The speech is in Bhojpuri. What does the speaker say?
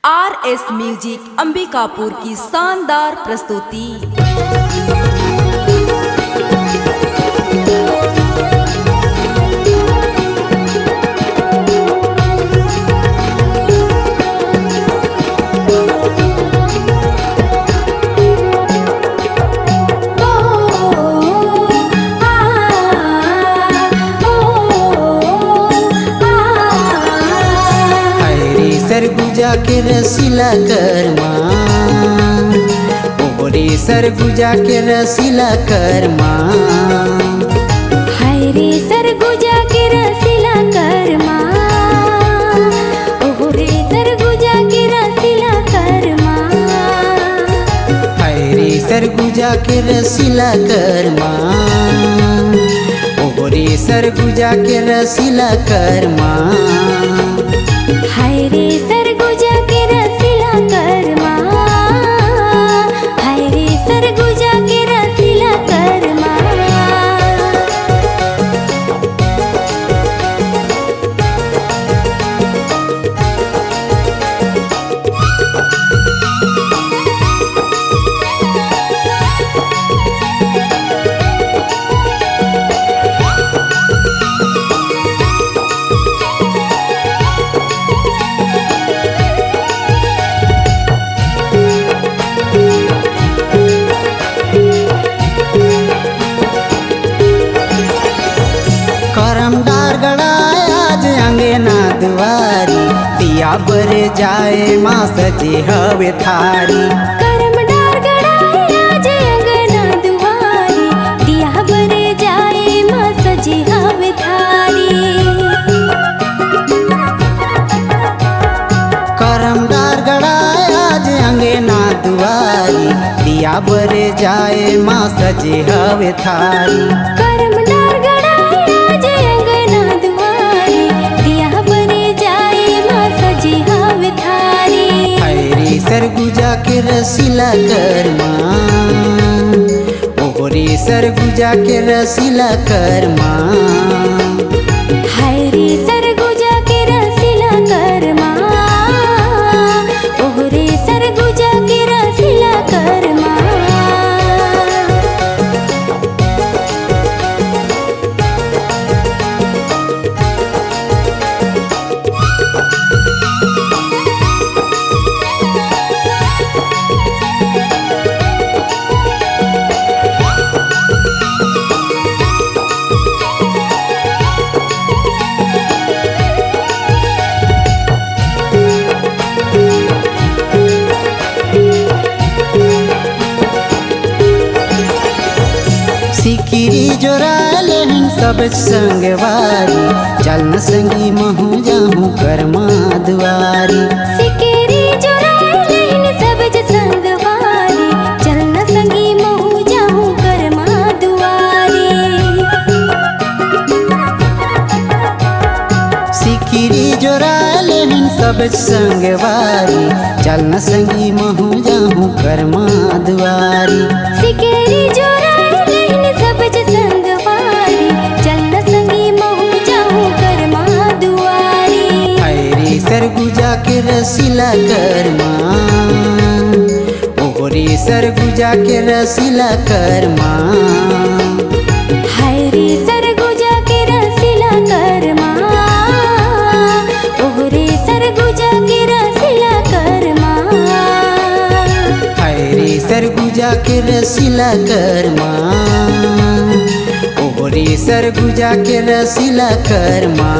RS म्यूजिक अंबिकापुर की शानदार प्रस्तुति। सरगुजा के रसीला कर्मा ओरे सरगुजा के रसीला कर्मा हाय रे सरगुजा के रसीला कर्मा ओरे सरगुजा के रसीला कर्मा हाय रे सरगुजा के रसीला कर्मा ओरे सरगुजा के रसीला कर्मा हाय रे सरगुजा के रसीला कर्मा हाय रे सरगुजा के रसीला कर्मा। दिया बर जाए माँ सजे हवे थारी करम डार गड़ाए आज अंगना दुआरी दिया बर जाए माँ सजे हवे थारी करम डार गड़ाए आज अंगना दुआरी दिया बर जाए माँ सजे हवे थारी करम डार गड़ाए आज अंगना दुआरी दिया बर जाए माँ सजे हवे थारी। हाय रे सरगुजा के रसीला कर्मा ओरे सरगुजा के रसीला कर्मा हाय रे सरगुजा के रसीला कर्मा ओरे सरगुजा के रसीला कर्मा। सिकिरी जोराले हैं सब संगवारी चल न संगी महू जाहूँ कर्मा दुआरी सिकिरी जोराले हैं सब संगवारी चल न संगी महू जाहूँ कर्मा दुआरी सिकिरी जोराले हैं सब संगवारी चल न संगी महू जाहूँ कर्मा दुआरी सिकिरी जोराले हैं सब संगवारी चल न संगी महू जाहूँ कर्मा दुआरी। हाय रे सरगुजा के रसीला कर्मा ओरे सरगुजा के रसीला कर्मा हाय रे सरगुजा के रसीला कर्मा ओरे सरगुजा के रसीला कर्मा हाय रे सरगुजा के रसीला कर्मा ओरे सरगुजा के रसीला कर्मा।